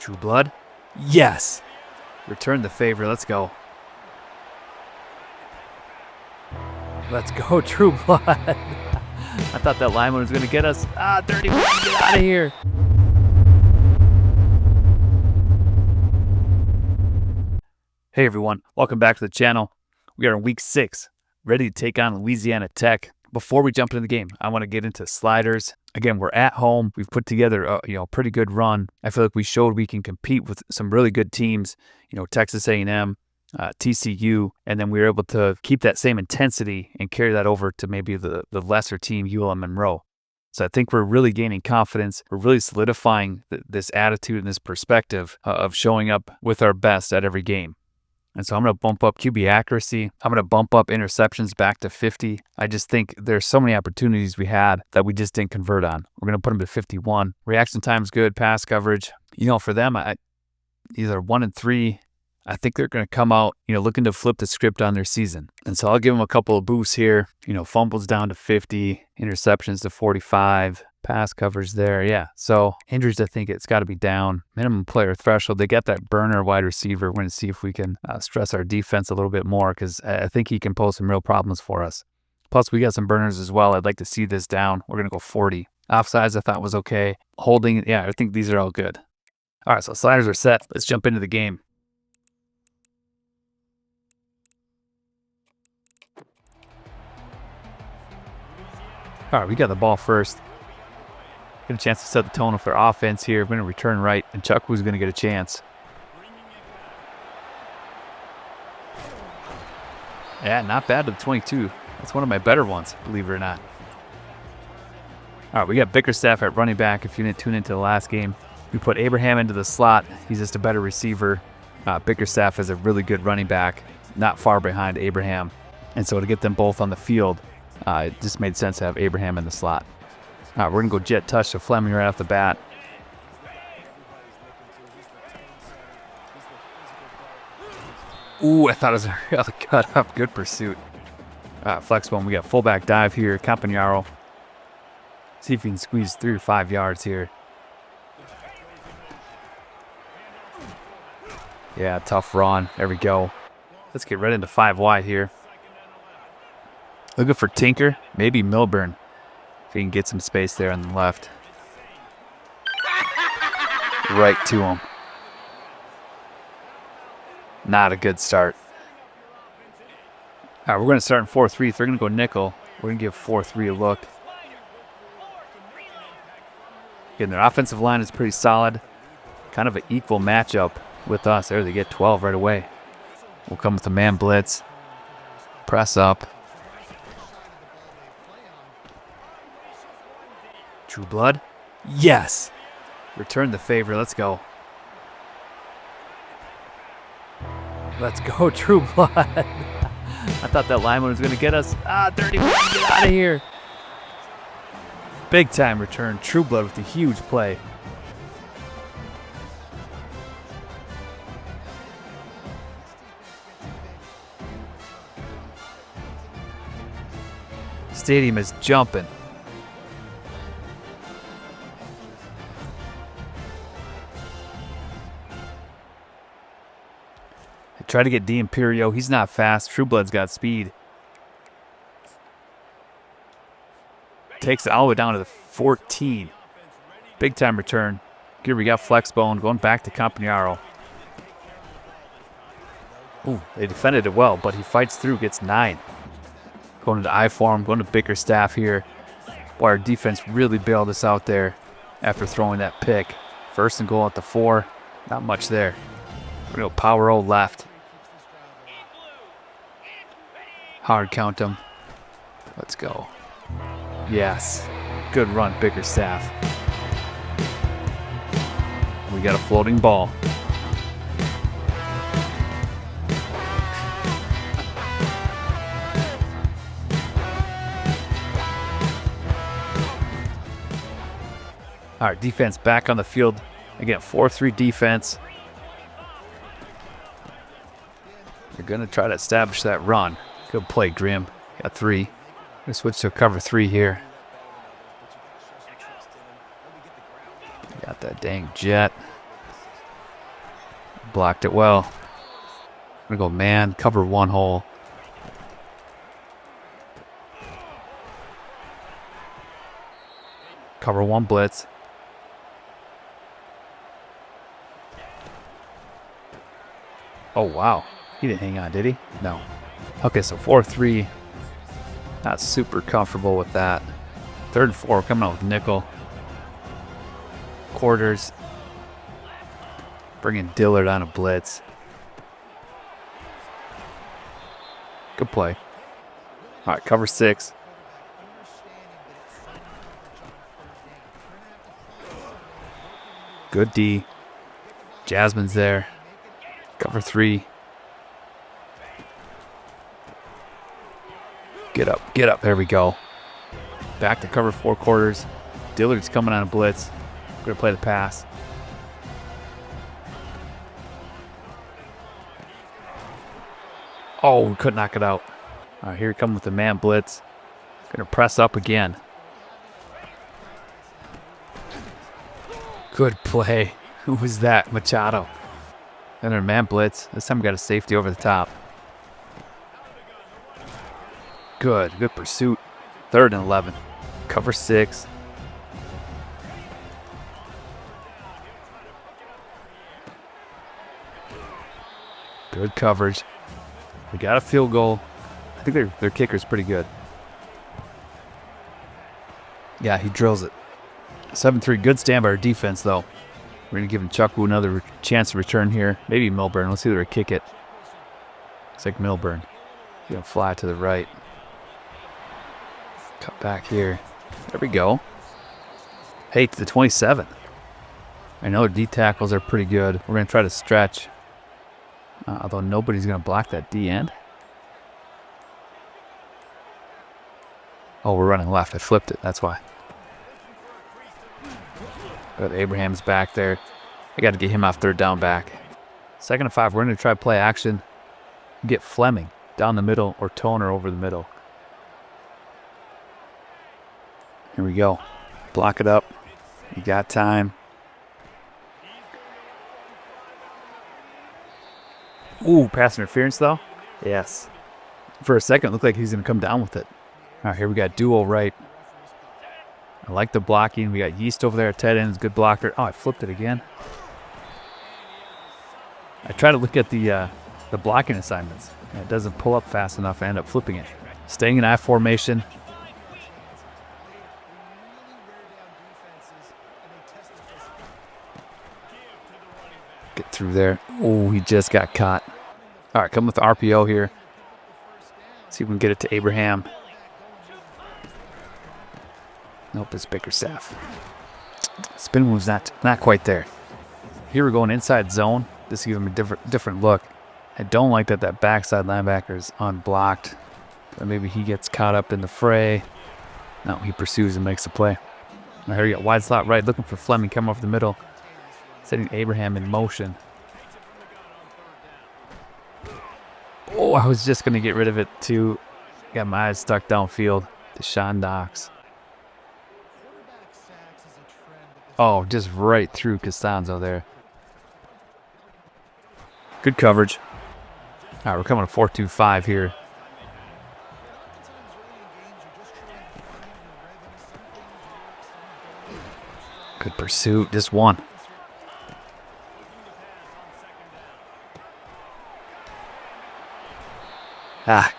True blood? Yes! Return the favor. Let's go. Let's go, True Blood. I thought that lineman was going to get us. 30 minutes. Get out of here. Hey, everyone. Welcome back to the channel. We are in week 6, ready to take on Louisiana Tech. Before we jump into the game, I want to get into sliders. Again, we're at home. We've put together a pretty good run. I feel like we showed we can compete with some really good teams. Texas A&M, TCU, and then we were able to keep that same intensity and carry that over to maybe the lesser team, UL Monroe. So I think we're really gaining confidence. We're really solidifying this attitude and this perspective of showing up with our best at every game. And so I'm going to bump up QB accuracy. I'm going to bump up interceptions back to 50. I just think there's so many opportunities we had that we just didn't convert on. We're going to put them to 51. Reaction time's good. Pass coverage. For them, either 1 and 3. I think they're going to come out, looking to flip the script on their season. And so I'll give them a couple of boosts here. Fumbles down to 50, interceptions to 45, pass coverage there. Yeah. So injuries, I think it's got to be down. Minimum player threshold. They got that burner wide receiver. We're going to see if we can stress our defense a little bit more because I think he can pose some real problems for us. Plus, we got some burners as well. I'd like to see this down. We're going to go 40. Offsides, I thought was okay. Holding, yeah, I think these are all good. All right, so sliders are set. Let's jump into the game. All right, we got the ball first. Get a chance to set the tone with their offense here. We're going to return right, and Chukwu's going to get a chance. Yeah, not bad to the 22. That's one of my better ones, believe it or not. All right, we got Bickerstaff at running back. If you didn't tune into the last game, we put Abraham into the slot. He's just a better receiver. Bickerstaff is a really good running back, not far behind Abraham. And so to get them both on the field, it just made sense to have Abraham in the slot. All right, we're going to go jet touch to Fleming right off the bat. Ooh, I thought it was a cut up. Good pursuit. Flex one. We got fullback dive here. Campagnaro. See if he can squeeze 3 or 5 yards here. Yeah, tough run. There we go. Let's get right into 5 wide here. Looking for Tinker, maybe Milburn, if he can get some space there on the left. Right to him. Not a good start. All right, we're going to start in 4-3. If they're going to go nickel, we're going to give 4-3 a look. Again, their offensive line is pretty solid. Kind of an equal matchup with us. There, they get 12 right away. We'll come with a man blitz. Press up. True blood? Yes! Return the favor. Let's go. Let's go, True Blood. I thought that lineman was going to get us. 30 minutes. Get out of here. Big time return. True Blood with a huge play. Stadium is jumping. Try to get D'Imperio. He's not fast. True Blood's got speed. Takes it all the way down to the 14. Big time return. Here we got Flexbone going back to Campagnaro. Ooh, they defended it well, but he fights through, gets 9. Going into I form, going to Bickerstaff here. Boy, our defense really bailed us out there after throwing that pick. 1st and goal at the 4. Not much there. We're going to go power O left. Hard count them. Let's go. Yes. Good run, Bickerstaff. We got a floating ball. All right, defense back on the field. Again, 4-3 defense. They're going to try to establish that run. Good play, Grimm. Got 3. Going to switch to cover 3 here. Got that dang jet. blocked it well. I'm going to go man, cover one hole. Cover one blitz. Oh, wow. He didn't hang on, did he? No. Okay, so 4-3. Not super comfortable with that. 3rd and 4, coming out with nickel. Quarters. Bringing Dillard on a blitz. Good play. All right, cover 6. Good D. Jasmine's there. Cover 3. Get up, get up. There we go. Back to cover 4 quarters. Dillard's coming on a blitz. We're going to play the pass. Oh, we couldn't knock it out. All right, here we come with the man blitz. Going to press up again. Good play. Who was that? Machado. And a man blitz. This time we got a safety over the top. Good pursuit. 3rd and 11. Cover 6. Good coverage. We got a field goal. I think their kicker's pretty good. Yeah, he drills it. 7-3. Good stand by our defense, though. We're going to give him Chuckwu another chance to return here. Maybe Milburn. Let's see if they kick it. Looks like Milburn. He's going to fly to the right. Cut back here. There we go. Hey, to the 27. I know their D tackles are pretty good. We're going to try to stretch. Although nobody's going to block that D end. Oh, we're running left. I flipped it. That's why. But Abraham's back there. I got to get him off 3rd down back. 2nd and 5. We're going to try to play action. Get Fleming down the middle or Toner over the middle. Here we go. Block it up. You got time. Ooh, pass interference though? Yes. For a second, it looked like he's going to come down with it. All right, here we got duo right. I like the blocking. We got Yeast over there at tight end. Good blocker. Oh, I flipped it again. I try to look at the blocking assignments. And it doesn't pull up fast enough. I end up flipping it. Staying in I formation. Get through there. Oh, he just got caught. All right, come with the RPO here. See if we can get it to Abraham. Nope, it's Bickerstaff. Spin move's not quite there. Here we're going inside zone. This gives him a different look. I don't like that backside linebacker is unblocked. But maybe he gets caught up in the fray. No, he pursues and makes the play. Now here we got wide slot right, looking for Fleming coming off the middle. Setting Abraham in motion. Oh, I was just going to get rid of it too. Got my eyes stuck downfield. Deshaun Knox. Oh, just right through Costanzo there. Good coverage. All right, we're coming to 4-2-5 here. Good pursuit. Just one.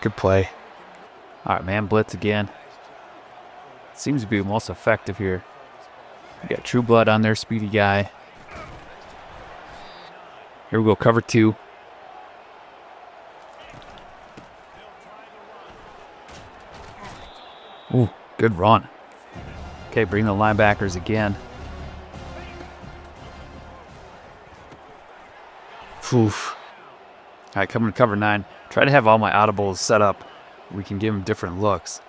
Good play. All right, man blitz again. Seems to be most effective here. We got True Blood on there, speedy guy. Here we go, cover 2. Ooh, good run. Okay, bring the linebackers again. Oof. All right, coming to cover 9. Try to have all my audibles set up. We can give them different looks.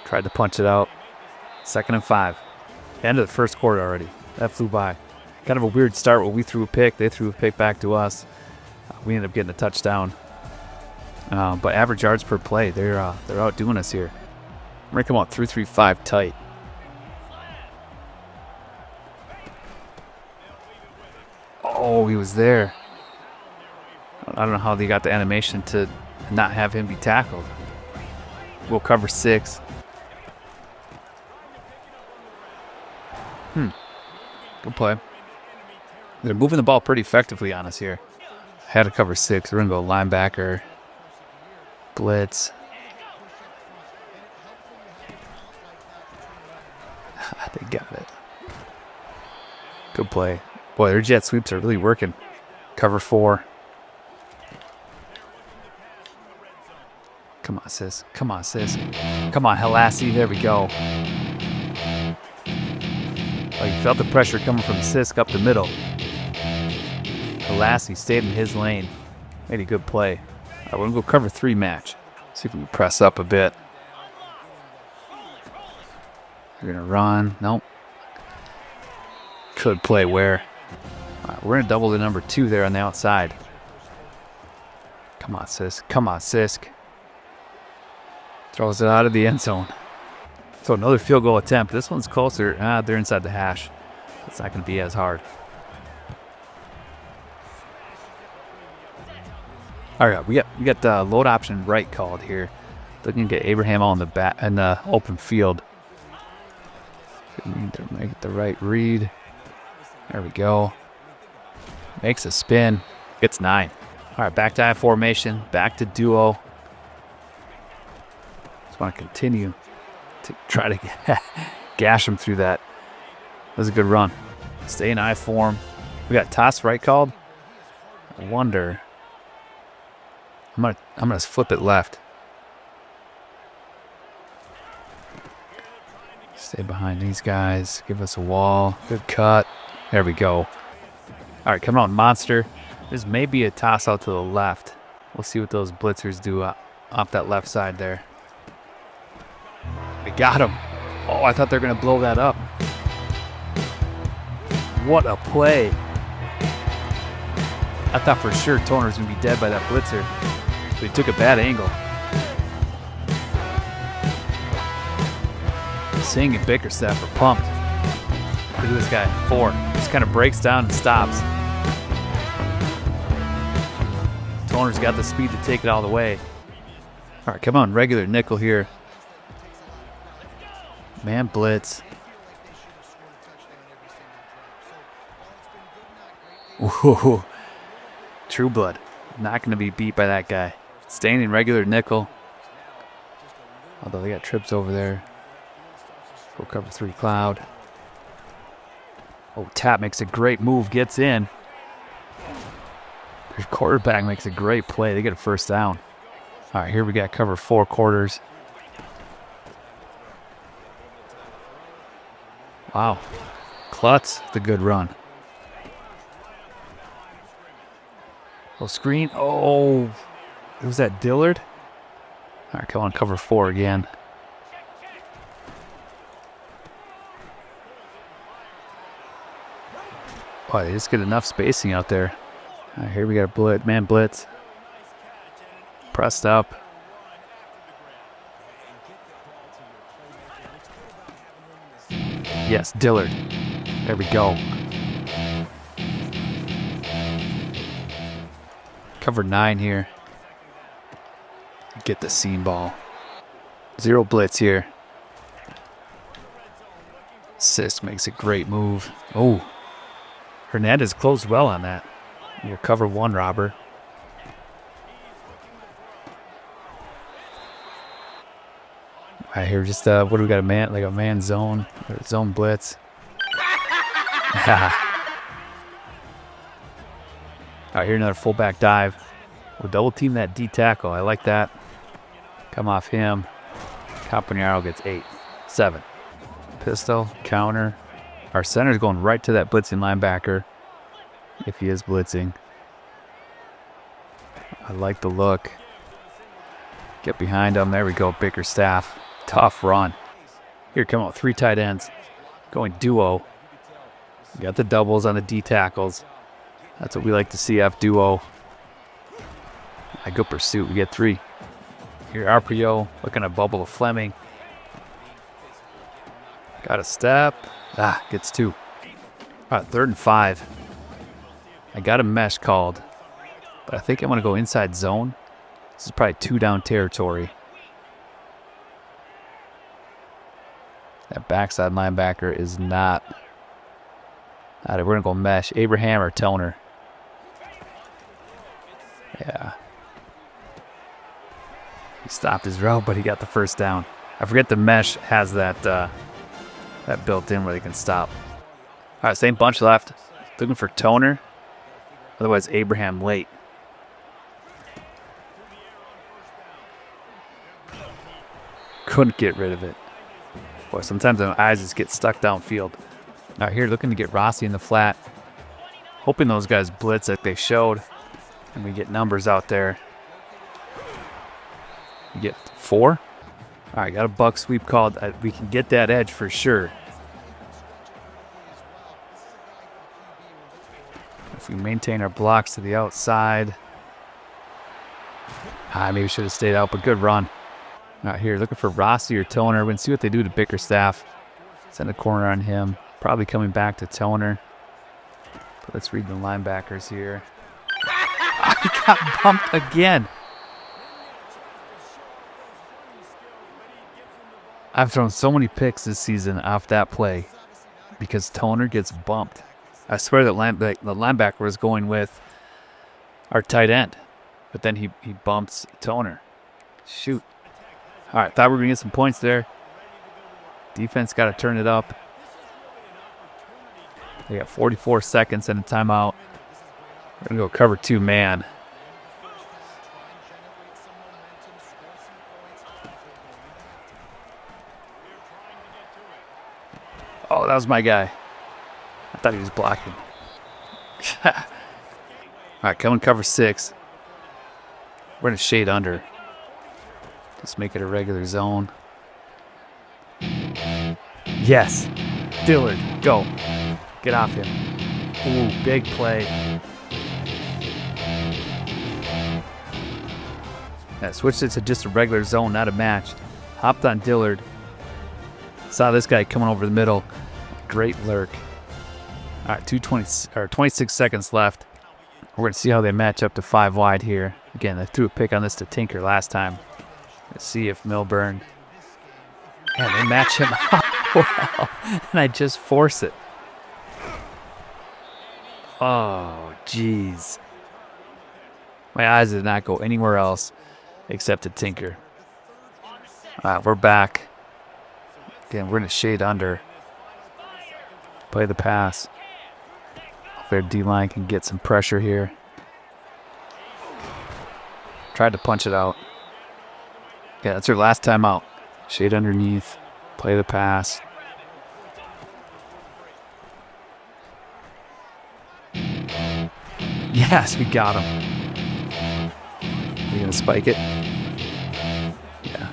Tried to punch it out. 2nd and 5. End of the first quarter already. That flew by. Kind of a weird start where we threw a pick. They threw a pick back to us. We ended up getting a touchdown. But average yards per play, they're outdoing us here. We're going to come out 3-3-5 tight. Oh, he was there. I don't know how they got the animation to not have him be tackled. We'll cover 6. Good play. They're moving the ball pretty effectively on us here. Had to cover 6. We're going to go linebacker. Blitz. They got it. Good play. Boy, their jet sweeps are really working. Cover 4. Come on, sis. Come on, sis. Come on, Helassie. There we go. Oh, you felt the pressure coming from Sisk up the middle. Helassie stayed in his lane. Made a good play. All right, we're going to go cover 3 match. See if we can press up a bit. We're going to run. Nope. Could play where. All right, we're going to double the number 2 there on the outside. Come on, Sisk. Come on, Sisk. Throws it out of the end zone. So another field goal attempt. This one's closer. They're inside the hash. It's not going to be as hard. All right, we got the load option right called here. Looking to get Abraham on the back and the open field. Need to make the right read. There we go. Makes a spin. Gets 9. All right, back to I formation. Back to duo. Just want to continue to try to gash him through that. That was a good run. Stay in I form. We got toss right called. I wonder. I'm gonna flip it left. Stay behind these guys. Give us a wall. Good cut. There we go. All right, come on, monster. This may be a toss out to the left. We'll see what those blitzers do off that left side there. We got him. Oh, I thought they were going to blow that up. What a play. I thought for sure Toner was going to be dead by that blitzer. But he took a bad angle. Singh and Bickerstaff are pumped. Look at this guy, 4. Just kind of breaks down and stops. Toner's got the speed to take it all the way. All right, come on, regular nickel here. Man blitz. Ooh, True blood. Not going to be beat by that guy. Staying in regular nickel. Although they got trips over there. Go cover 3 cloud. Oh, Tap makes a great move. Gets in. Their quarterback makes a great play. They get a first down. All right, here we got cover 4 quarters. Wow. Klutz, the good run. Oh, screen. Oh, was that Dillard? All right, come on, cover 4 again. Wow, they just get enough spacing out there. All right, here we got a blitz, man blitz. Pressed up. Yes, Dillard. There we go. Cover 9 here. Get the seam ball. 0 blitz here. Sisk makes a great move. Oh, Hernandez closed well on that. Your cover 1 robber. I hear just what do we got? A man zone or zone blitz. All right, here another fullback dive. We'll double team that D tackle. I like that. Come off him. Campagnaro gets 8, 7. Pistol counter. Our center's going right to that blitzing linebacker. If he is blitzing. I like the look. Get behind him. There we go. Bickerstaff. Tough run. Here come out 3 tight ends. Going duo. We got the doubles on the D tackles. That's what we like to see, F duo. I go pursuit. We get 3. Here RPO. Looking at bubble of Fleming. Got a step. Gets 2. All right, 3rd and 5. I got a mesh called, but I think I want to go inside zone. This is probably 2-down territory. That backside linebacker is not. All right, we're going to go mesh. Abraham or Toner. Yeah. He stopped his route, but he got the first down. I forget the mesh has that that built in where they can stop. All right, same bunch left. Looking for Toner. Otherwise, Abraham late. Couldn't get rid of it. Boy, sometimes my eyes just get stuck downfield. All right, here looking to get Rossi in the flat. Hoping those guys blitz like they showed. And we get numbers out there. We get 4. All right, got a buck sweep called. We can get that edge for sure. If we maintain our blocks to the outside. Maybe should have stayed out, but good run. All right, here looking for Rossi or Toner. We're going to see what they do to Bickerstaff. Send a corner on him. Probably coming back to Toner. But let's read the linebackers here. He got bumped again. I've thrown so many picks this season off that play because Toner gets bumped. I swear that the linebacker was going with our tight end, but then he bumps Toner. Shoot. All right, thought we were going to get some points there. Defense got to turn it up. They got 44 seconds and a timeout. We're going to go cover 2 man. Oh, that was my guy. I thought he was blocking. All right, coming cover 6. We're going to shade under. Just make it a regular zone. Yes. Dillard, go. Get off him. Ooh, big play. Yeah, switched it to just a regular zone, not a match. Hopped on Dillard. Saw this guy coming over the middle. Great lurk. All right, 26 seconds left. We're going to see how they match up to 5 wide here. Again, I threw a pick on this to Tinker last time. Let's see if Milburn. Man, they match him up well. And I just force it. Oh, jeez. My eyes did not go anywhere else except to Tinker. All right, we're back. Again, we're going to shade under. Play the pass. Their D-line can get some pressure here. Tried to punch it out. Yeah, that's her last time out. Shade underneath. Play the pass. Yes, we got him. Are you going to spike it? Yeah.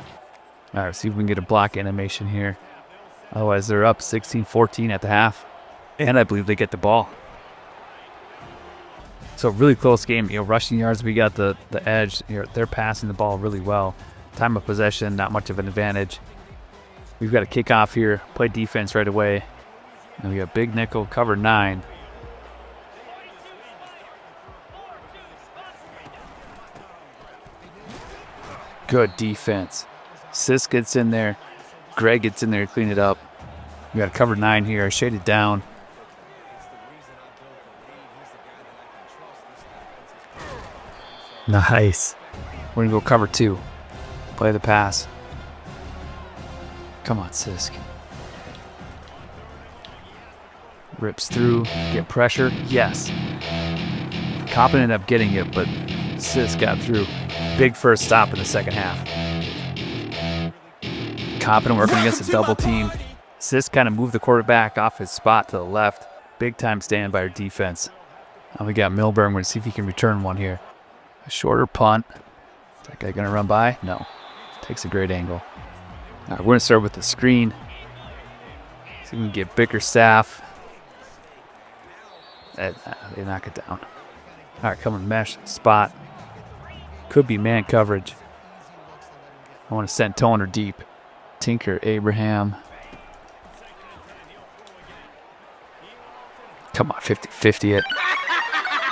All right, see if we can get a block animation here. Otherwise, they're up 16-14 at the half. And I believe they get the ball. So really close game. Rushing yards, we got the edge. They're passing the ball really well. Time of possession, not much of an advantage. We've got a kickoff here. Play defense right away. And we got big nickel, cover 9. Good defense. Sis gets in there. Greg gets in there to clean it up. We got a cover 9 here. Shaded down. Nice. We're going to go cover 2. Play the pass. Come on, Sisk. Rips through. Get pressure. Yes. Coppin ended up getting it, but Sisk got through. Big first stop in the second half. Coppin working against a double team. Sisk kind of moved the quarterback off his spot to the left. Big time stand by our defense. Now we got Milburn. We're going to see if he can return one here. A shorter punt. Is that guy going to run by? No. Takes a great angle. All right, we're going to start with the screen. See if we can get Bickerstaff. They knock it down. All right, coming mesh spot. Could be man coverage. I want to send Toner deep. Tinker, Abraham. Come on, 50-50 it.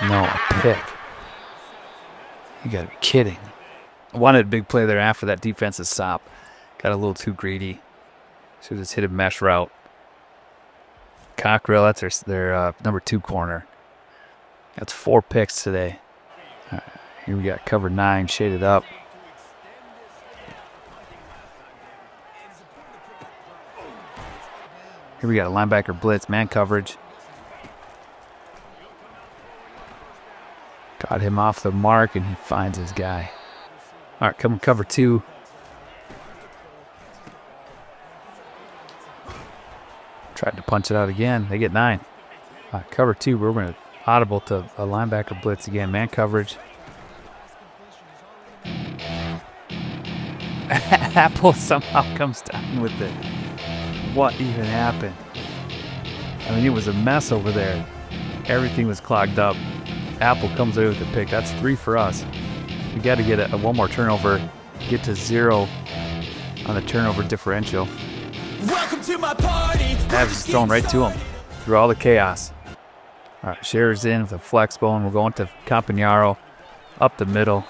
No, a pick. You gotta be kidding. I wanted a big play there after that defensive stop. Got a little too greedy. Should have just hit a mesh route. Cockrell, that's their number 2 corner. That's 4 picks today. All right, here we got cover 9 shaded up. Here we got a linebacker blitz, man coverage. Got him off the mark, and he finds his guy. All right, coming cover 2. Tried to punch it out again. They get 9. All right, cover 2, we're going to audible to a linebacker blitz again. Man coverage. Apple somehow comes down with it. What even happened? I mean, it was a mess over there. Everything was clogged up. Apple comes away with the pick. That's 3 for us. We got to get a 1 more turnover, get to 0 on the turnover differential. Welcome to my party. Avs is thrown right to him through all the chaos. All right, Scherer's in with a flex bone. We're going to Campagnaro up the middle.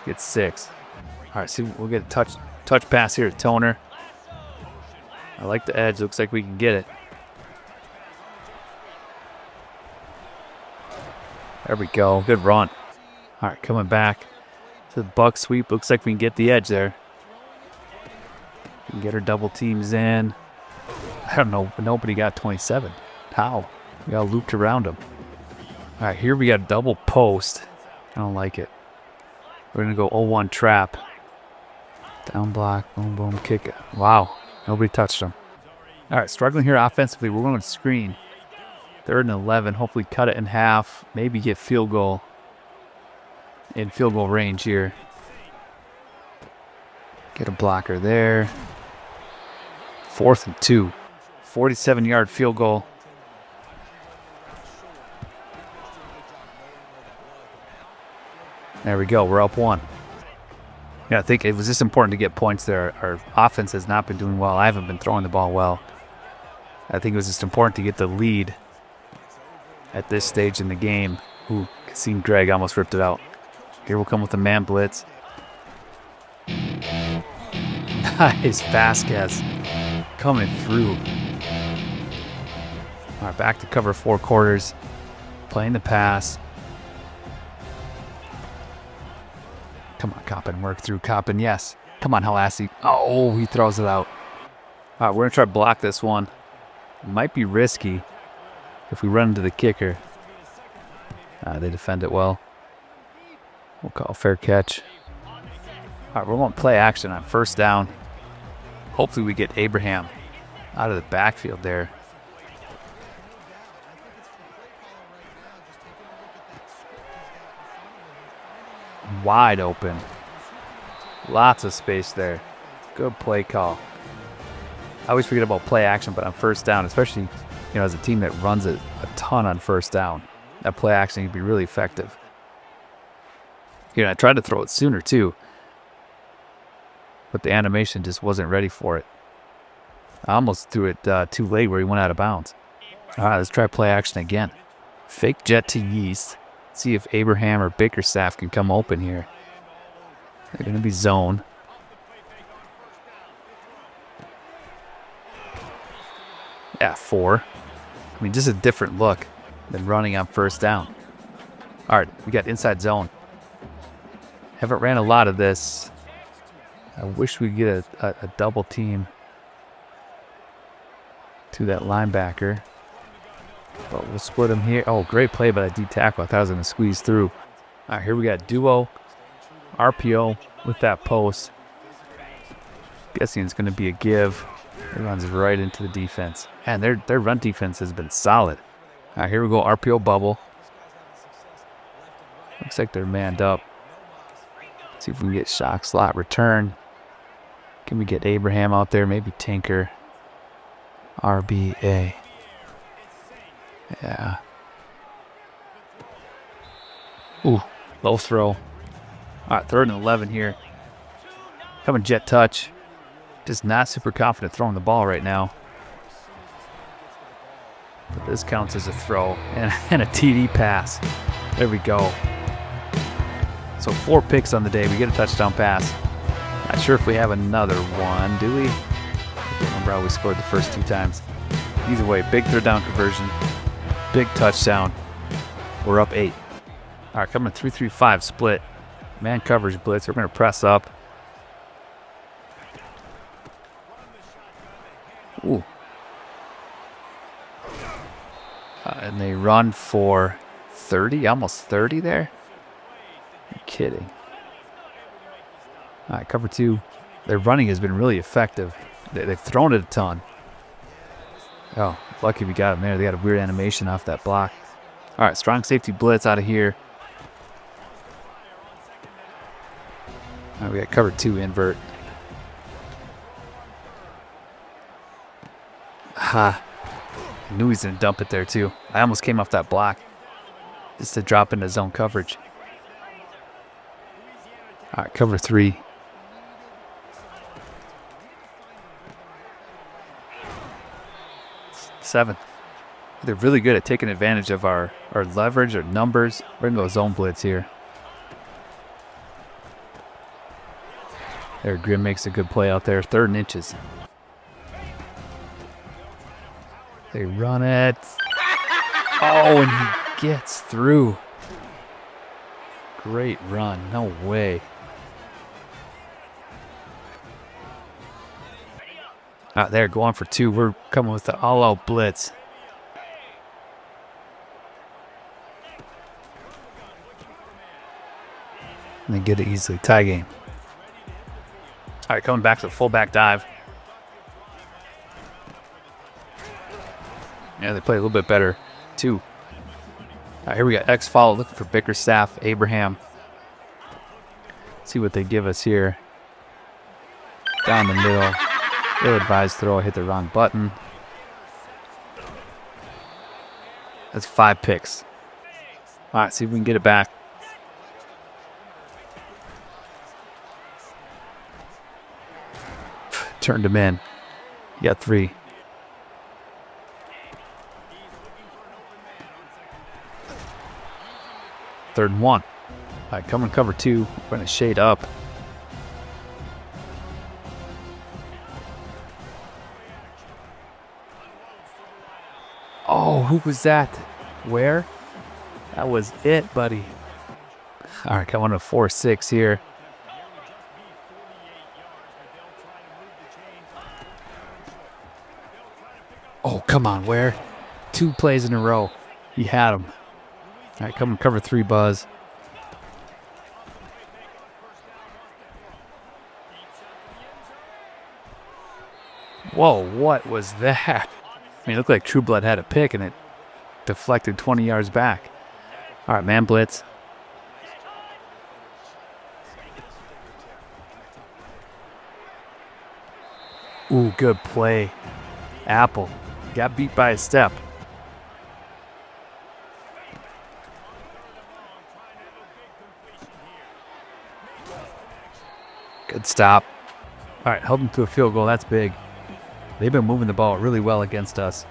Get 6. All right, see, we'll get a touch pass here to Toner. I like the edge. Looks like we can get it. There we go. Good run. All right, coming back to the buck sweep. Looks like we can get the edge there. We can get our double teams in. I don't know, but nobody got 27. How? We all looped around them. All right, here we got double post. I don't like it. We're going to go 0-1 trap. Down block, boom, boom, kick it. Wow, nobody touched them. All right, struggling here offensively. We're going to screen. 3rd and 11. Hopefully cut it in half. Maybe get field goal in field goal range here. Get a blocker there. 4th and 2. 47-yard field goal. There we go. We're up 1. Yeah, I think it was just important to get points there. Our offense has not been doing well. I haven't been throwing the ball well. I think it was just important to get the lead at this stage in the game. Ooh, seen Greg almost ripped it out. Here we'll come with the man blitz. Nice, Vasquez coming through. All right, back to cover 4 quarters. Playing the pass. Come on, Coppin, work through Coppin, yes. Come on, Halassi. Oh, he throws it out. All right, we're going to try to block this one. It might be risky if we run into the kicker. They defend it well. We'll call fair catch. All right, we're going to play action on 1st down. Hopefully we get Abraham out of the backfield there. Wide open. Lots of space there. Good play call. I always forget about play action, but on 1st down, especially as a team that runs it a ton on 1st down, that play action can be really effective. I tried to throw it sooner too, but the animation just wasn't ready for it. I almost threw it too late where he went out of bounds. All right, let's try play action again. Fake jet to yeast. See if Abraham or Bickerstaff can come open here. They're going to be zone. Yeah, 4. I mean, just a different look than running on 1st down. All right, we got inside zone. Haven't ran a lot of this. I wish we'd get a double team to that linebacker. But we'll split him here. Oh, great play by that D tackle. I thought I was going to squeeze through. All right, here we got duo, RPO with that post. Guessing it's going to be a give. It runs right into the defense. And their run defense has been solid. All right, here we go, RPO bubble. Looks like they're manned up. See if we can get shock slot return. Can we get Abraham out there? Maybe Tinker. RBA. Yeah. Ooh, low throw. All right, 3rd and 11 here. Coming jet touch. Just not super confident throwing the ball right now. But This counts as a throw and a TD pass. There we go. So 4 picks on the day. We get a touchdown pass. Not sure if we have another one, do we? I don't remember how we scored the first 2 times. Either way, big third down conversion. Big touchdown. We're up 8. All right, coming 3-3-5 split. Man coverage blitz. We're going to press up. Ooh. And they run for 30, almost 30 there. You're kidding. All right, cover 2. Their running has been really effective. They've thrown it a ton. Oh, lucky we got them there. They got a weird animation off that block. All right, strong safety blitz out of here. All right, we got cover 2 invert. Ha. I knew he was going to dump it there too. I almost came off that block just to drop into zone coverage. All right, cover 3. Seven. They're really good at taking advantage of our leverage or numbers. We're going to go zone blitz here. There, Grimm makes a good play out there. 3rd and inches. They run it. Oh, and he gets through. Great run. No way. Out there, going for 2. We're coming with the all-out blitz. And they get it easily. Tie game. All right, coming back to the fullback dive. Yeah, they play a little bit better, too. All right, here we got X follow, looking for Bickerstaff, Abraham. See what they give us here. Down the middle. Ill-advised throw. I hit the wrong button. That's 5 picks. All right, see if we can get it back. Turned him in. You got 3. Third and 1. All right, coming cover 2. We're going to shade up. Oh, who was that? Where? That was it, buddy. All right, coming to 4-6 here. Oh, come on, where? 2 plays in a row. He had him. All right, come and cover 3, Buzz. Whoa, what was that? I mean, it looked like True Blood had a pick, and it deflected 20 yards back. All right, man blitz. Ooh, good play. Apple got beat by a step. Good stop. All right, held them to a field goal. That's big. They've been moving the ball really well against us.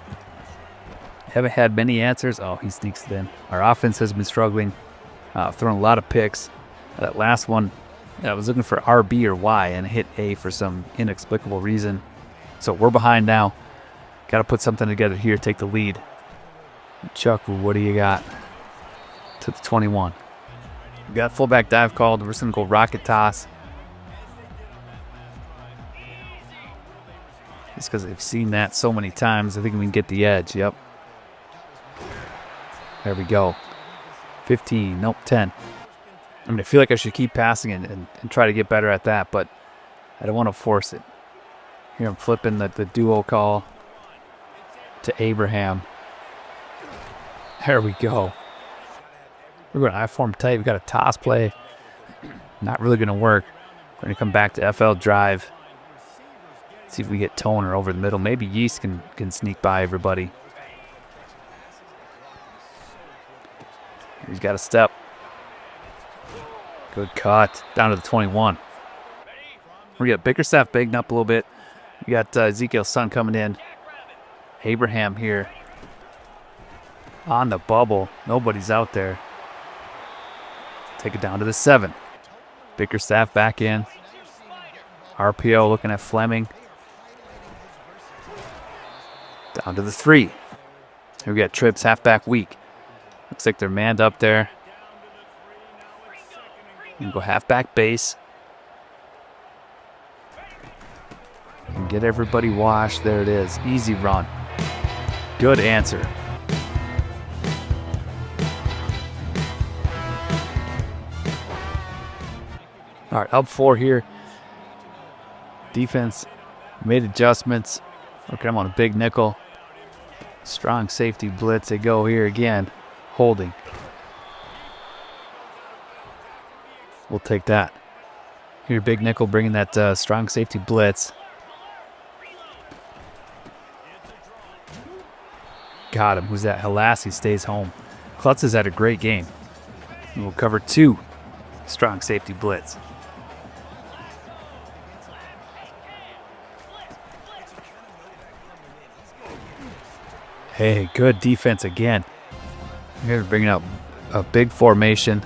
Haven't had many answers. Oh, he sneaks it in. Our offense has been struggling. Thrown a lot of picks. That last one, I was looking for RB or Y and hit A for some inexplicable reason. So we're behind now. Got to put something together here, take the lead. Chuck, what do you got? To the 21. We got fullback dive called. We're just going to go rocket toss. Just because I've seen that so many times, I think we can get the edge. Yep. There we go. 15. Nope, 10. I mean, I feel like I should keep passing and try to get better at that, but I don't want to force it. Here I'm flipping the duo call to Abraham. There we go. We're going to I-form tight. We got a toss play. Not really going to work. We're going to come back to FL drive. See if we get Toner over the middle. Maybe Yeast can sneak by everybody. He's got a step. Good cut. Down to the 21. We got Bickerstaff bigging up a little bit. We got Ezekiel's son coming in. Abraham here. On the bubble. Nobody's out there. Take it down to the 7. Bickerstaff back in. RPO looking at Fleming. Down to the 3. Here we got trips halfback weak. Looks like they're manned up there. And go halfback base. And get everybody washed. There it is. Easy run. Good answer. All right, up 4 here. Defense made adjustments. Okay, I'm on a big nickel. Strong safety blitz. They go here again. Holding. We'll take that. Here, big nickel bringing that strong safety blitz. Got him. Who's that? Halassi stays home. Klutz has had a great game. And we'll cover 2. Strong safety blitz. Hey, good defense again. Here, bringing up a big formation.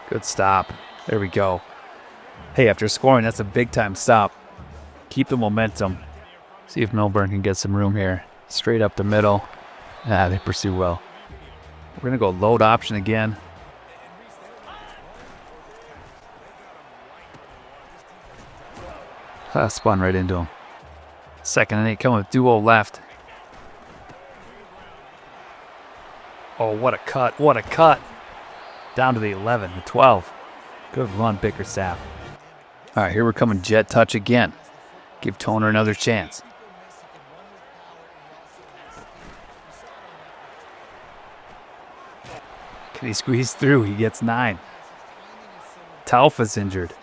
Good stop. There we go. Hey, after scoring, that's a big-time stop. Keep the momentum. See if Milburn can get some room here. Straight up the middle. They pursue well. We're going to go load option again. Spun right into him. 2nd and 8 coming with duo left. Oh, what a cut. What a cut. Down to the 11, the 12. Good run, Bickerstaff. All right, here we're coming jet touch again. Give Toner another chance. Can he squeeze through? He gets 9. Taufa's injured.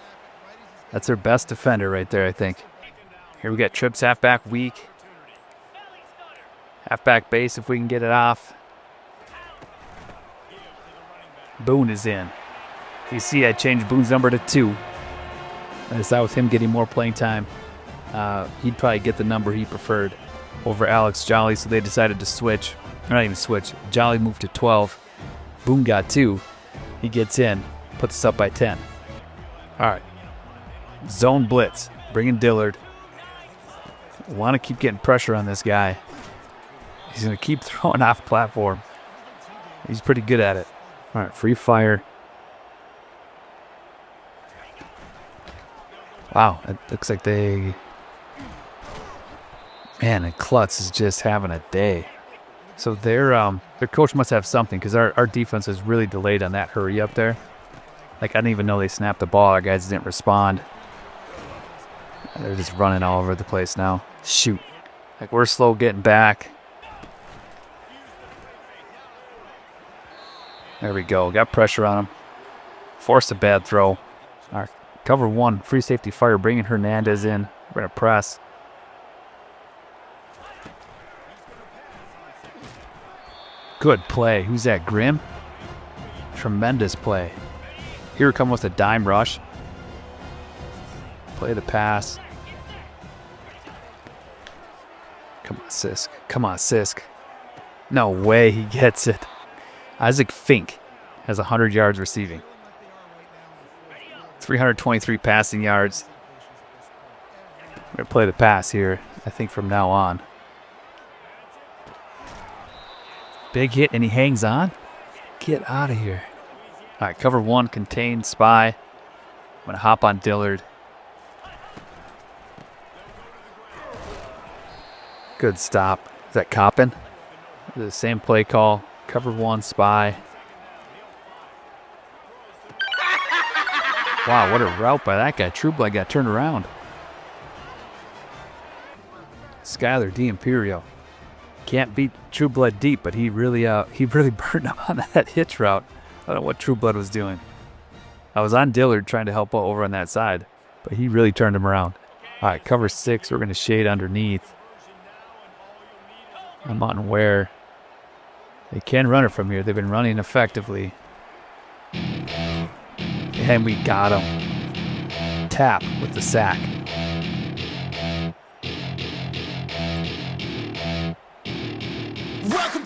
That's their best defender right there, I think. Here we got trips halfback weak. Halfback base if we can get it off. Boone is in. You see I changed Boone's number to 2. I decided with him getting more playing time, he'd probably get the number he preferred over Alex Jolly, so they decided to switch. Or not even switch. Jolly moved to 12. Boone got 2. He gets in. Puts us up by 10. All right. Zone blitz. Bringing Dillard. Want to keep getting pressure on this guy. He's going to keep throwing off platform. He's pretty good at it. All right, free fire. Wow, it looks like they... Man, and Klutz is just having a day. So their coach must have something, because our defense is really delayed on that hurry up there. Like, I didn't even know they snapped the ball. Our guys didn't respond. They're just running all over the place now. Shoot. Like, we're slow getting back. There we go. Got pressure on him. Forced a bad throw. All right. Cover 1. Free safety fire. Bringing Hernandez in. We're going to press. Good play. Who's that? Grimm? Tremendous play. Here we come with a dime rush. Play the pass. Come on, Sisk. Come on, Sisk. No way he gets it. Isaac Fink has 100 yards receiving. 323 passing yards. We're going to play the pass here, I think, from now on. Big hit, and he hangs on. Get out of here. All right, cover 1, contain, spy. I'm going to hop on Dillard. Good stop. Is that Coppin? The same play call. Cover 1, spy. Wow, what a route by that guy. Trueblood got turned around. Skylar D'Imperio. Can't beat Trueblood deep, but he really burned him on that hitch route. I don't know what Trueblood was doing. I was on Dillard trying to help out over on that side, but he really turned him around. All right, cover 6. We're going to shade underneath. I'm on where they can run it from here. They've been running effectively. And we got him. Tap with the sack.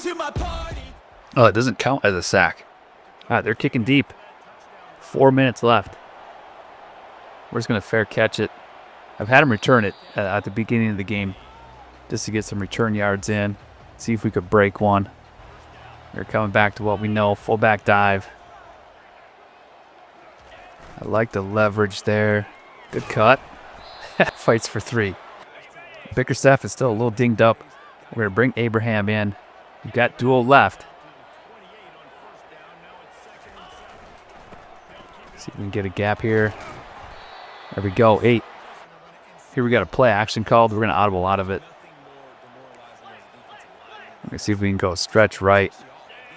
to my party. Oh, it doesn't count as a sack. All right, they're kicking deep. 4 minutes left. We're just going to fair catch it. I've had him return it at the beginning of the game just to get some return yards in, see if we could break one. They're coming back to what we know, fullback dive. I like the leverage there. Good cut. Fights for 3. Bickerstaff is still a little dinged up. We're going to bring Abraham in. We've got dual left. See if we can get a gap here. There we go, 8. Here we got a play action called. We're going to audible out of it. Let me see if we can go stretch right.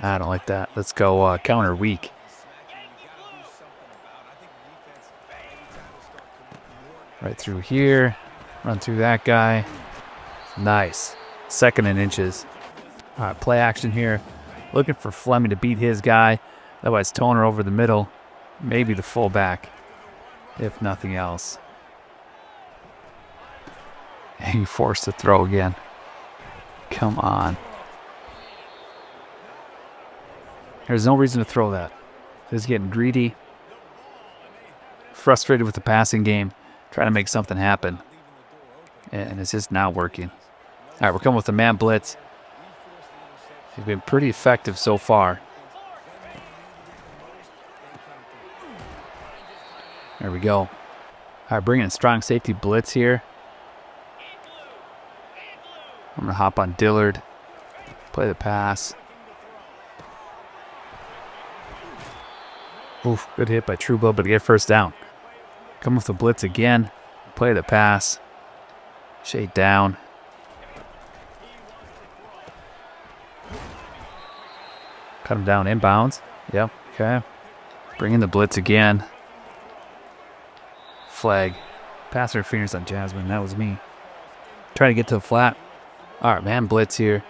I don't like that. Let's go counter weak. Right through here. Run through that guy. Nice. 2nd and inches. All right, play action here. Looking for Fleming to beat his guy. Otherwise, Toner over the middle. Maybe the fullback, if nothing else. He forced to throw again. Come on. There's no reason to throw that. He's getting greedy. Frustrated with the passing game. Trying to make something happen. And it's just not working. All right, we're coming with the man blitz. He's been pretty effective so far. There we go. All right, bringing in strong safety blitz here. I'm going to hop on Dillard. Play the pass. Oof, good hit by Truebill, but to get first down. Come with the blitz again. Play the pass. Shade down. Cut him down inbounds. Yep, okay. Bring in the blitz again. Flag. Pass interference on Jasmine. That was me. Trying to get to the flat. All right, man blitz here.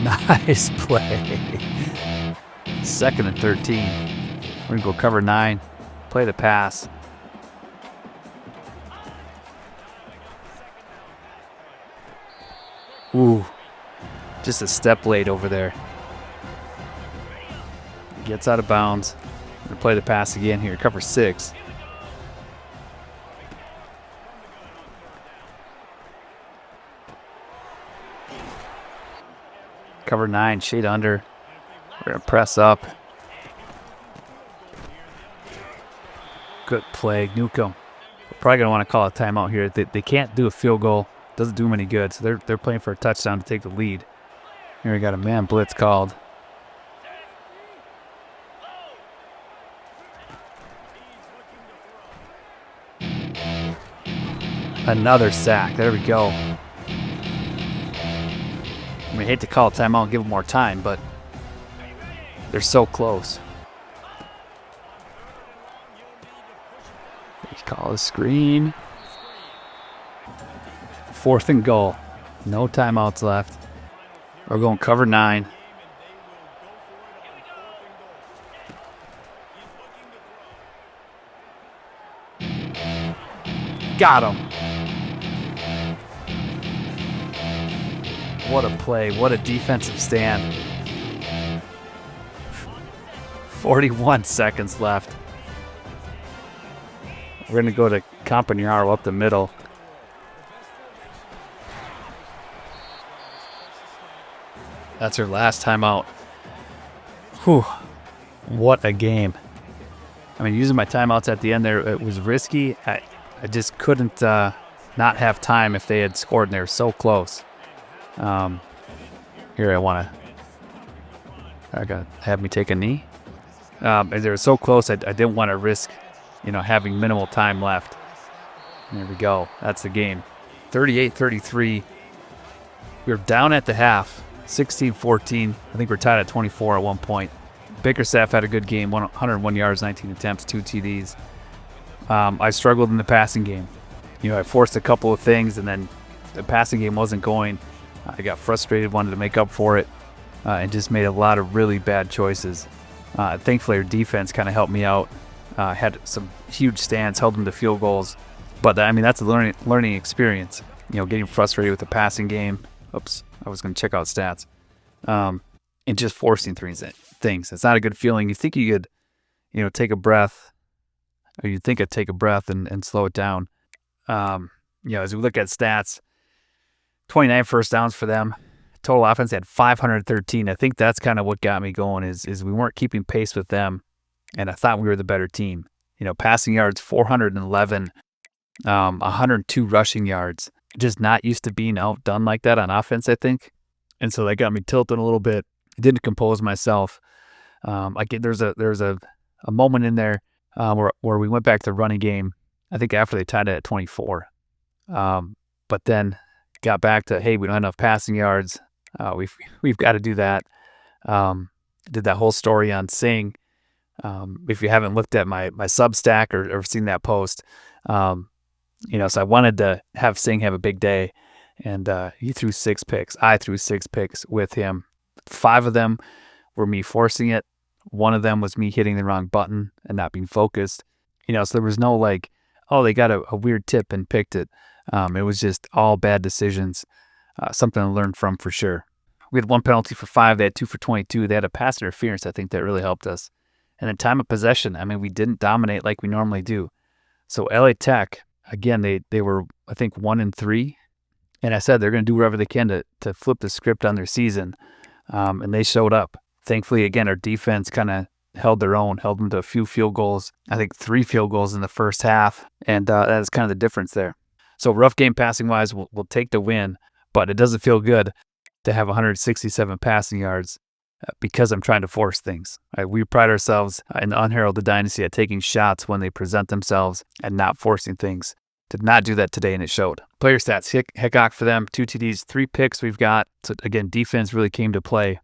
Nice play. 2nd and 13. We're going to go cover 9. Play the pass. Ooh. Just a step late over there. Gets out of bounds. We're going to play the pass again here. Cover 6. Cover 9, shade under. We're going to press up. Good play, Newcomb. We're probably going to want to call a timeout here. They can't do a field goal. Doesn't do them any good. So they're playing for a touchdown to take the lead. Here we got a man blitz called. Another sack. There we go. I hate to call a timeout and give them more time, but they're so close. Let's call a screen. 4th and goal. No timeouts left. We're going cover 9. Got him. What a play. What a defensive stand. 41 seconds left. We're going to go to Campagnaro up the middle. That's her last timeout. Whew. What a game. I mean, using my timeouts at the end there, it was risky. I just couldn't not have time if they had scored, and they were so close. Here I got have me take a knee. And they were so close, I didn't want to risk, having minimal time left. And there we go. That's the game. 38-33. We were down at the half. 16-14. I think we're tied at 24 at one point. Bickerstaff had a good game. 101 yards, 19 attempts, 2 TDs. I struggled in the passing game. I forced a couple of things, and then the passing game wasn't going. I got frustrated, wanted to make up for it, and just made a lot of really bad choices. Thankfully, our defense kind of helped me out. Had some huge stands, held them to field goals. But, that's a learning experience. getting frustrated with the passing game. Oops, I was going to check out stats. And just forcing things. It's not a good feeling. You think you could, take a breath, or you'd think I'd take a breath and slow it down. As we look at stats, 29 first downs for them. Total offense had 513. I think that's kind of what got me going is we weren't keeping pace with them, and I thought we were the better team. Passing yards, 411, 102 rushing yards. Just not used to being outdone like that on offense, I think. And so that got me tilting a little bit. I didn't compose myself. There's a moment in there where we went back to the running game, I think after they tied it at 24. But then got back to, hey, we don't have enough passing yards. We've got to do that. Did that whole story on Singh. If you haven't looked at my Substack or seen that post, so I wanted to have Singh have a big day, and he threw 6 picks. I threw 6 picks with him. 5 of them were me forcing it. 1 of them was me hitting the wrong button and not being focused. So there was no they got a weird tip and picked it. It was just all bad decisions. Something to learn from for sure. We had 1 penalty for 5. They had 2 for 22. They had a pass interference. I think that really helped us. And then time of possession. We didn't dominate like we normally do. So LA Tech, again, they were, I think, 1-3. And I said they're going to do whatever they can to flip the script on their season. And they showed up. Thankfully, again, our defense kind of held their own, held them to a few field goals. I think 3 field goals in the first half. And that is kind of the difference there. So rough game passing-wise, we'll take the win. But it doesn't feel good to have 167 passing yards because I'm trying to force things. We pride ourselves in the Unheralded Dynasty at taking shots when they present themselves and not forcing things. Did not do that today, and it showed. Player stats, Hickok for them, 2 TDs, 3 picks we've got. So again, defense really came to play.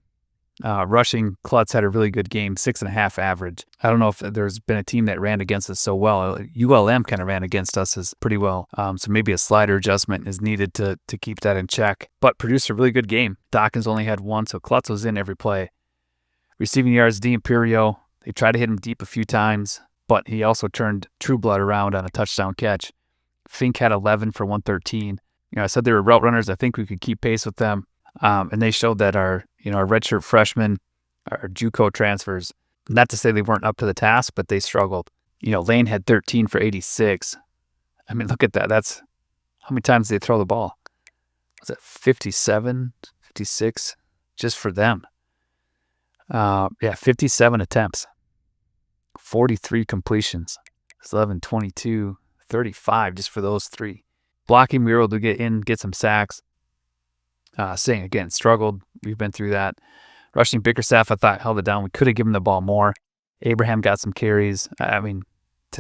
Rushing, Klutz had a really good game, 6.5 average. I don't know if there's been a team that ran against us so well. ULM kind of ran against us as pretty well. So maybe a slider adjustment is needed to keep that in check. But produced a really good game. Dawkins only had 1, so Klutz was in every play. Receiving yards, D'Imperio, they tried to hit him deep a few times, but he also turned Trueblood around on a touchdown catch. Fink had 11 for 113. I said they were route runners. I think we could keep pace with them. And they showed that our redshirt freshmen, our JUCO transfers, not to say they weren't up to the task, but they struggled. Lane had 13 for 86. Look at that. That's how many times did they throw the ball? Was it 57, 56 just for them? 57 attempts, 43 completions, 11, 22, 35 just for those 3. Blocking, we were able to get some sacks. Singh, again, struggled. We've been through that. Rushing, Bickerstaff, I thought, held it down. We could have given the ball more. Abraham got some carries. To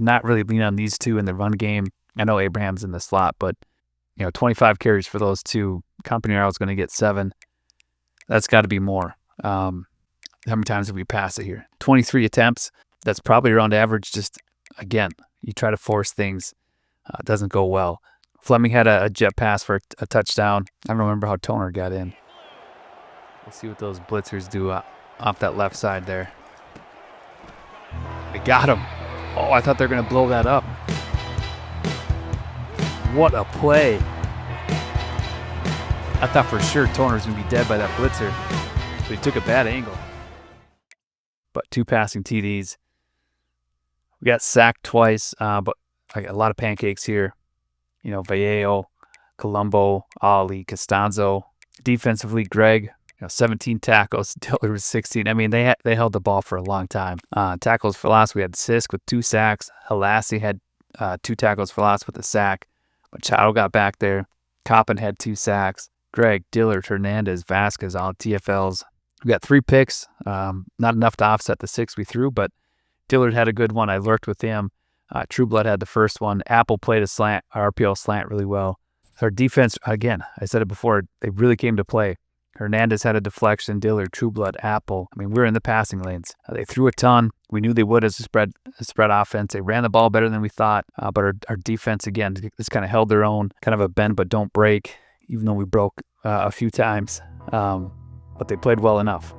not really lean on these 2 in the run game. I know Abraham's in the slot, but, 25 carries for those 2. Campanaro is going to get 7. That's got to be more. How many times have we passed it here? 23 attempts. That's probably around average. Just, again, you try to force things. It doesn't go well. Fleming had a jet pass for a touchdown. I don't remember how Toner got in. We'll see what those blitzers do off that left side there. They got him. Oh, I thought they were going to blow that up. What a play. I thought for sure Toner was going to be dead by that blitzer. But he took a bad angle. But 2 passing TDs. We got sacked twice, but I got a lot of pancakes here. Vallejo, Colombo, Ali, Costanzo. Defensively, Greg, 17 tackles. Dillard was 16. They held the ball for a long time. Tackles for loss, we had Sisk with 2 sacks. Halassi had 2 tackles for loss with a sack. Machado got back there. Coppin had 2 sacks. Greg, Dillard, Hernandez, Vasquez, all TFLs. We got 3 picks. Not enough to offset the 6 we threw, but Dillard had a good one. I lurked with him. Trueblood had the first one. Apple played a slant, RPO slant really well. Our defense, again, I said it before, they really came to play. Hernandez had a deflection, Dillard, Trueblood, Apple. We were in the passing lanes. They threw a ton. We knew they would as a spread offense. They ran the ball better than we thought, but our defense, again, just kind of held their own, kind of a bend but don't break, even though we broke a few times. But they played well enough.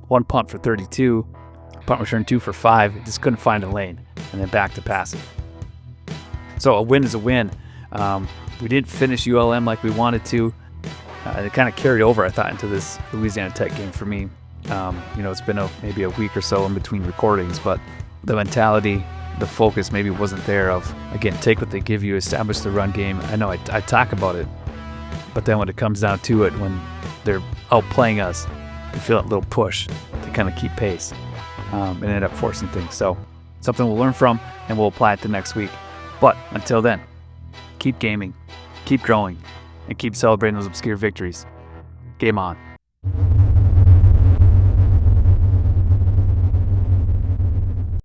1 punt for 32. Punt return 2 for 5. Just couldn't find a lane. And then back to passing. So a win is a win. We didn't finish ULM like we wanted to. It kind of carried over, I thought, into this Louisiana Tech game for me. It's been maybe a week or so in between recordings, but the mentality, the focus maybe wasn't there of, again, take what they give you, establish the run game. I know I talk about it, but then when it comes down to it, when they're outplaying us, you feel that little push to kind of keep pace and end up forcing things. So something we'll learn from, and we'll apply it to next week. But until then, keep gaming, keep growing, and keep celebrating those obscure victories. Game on.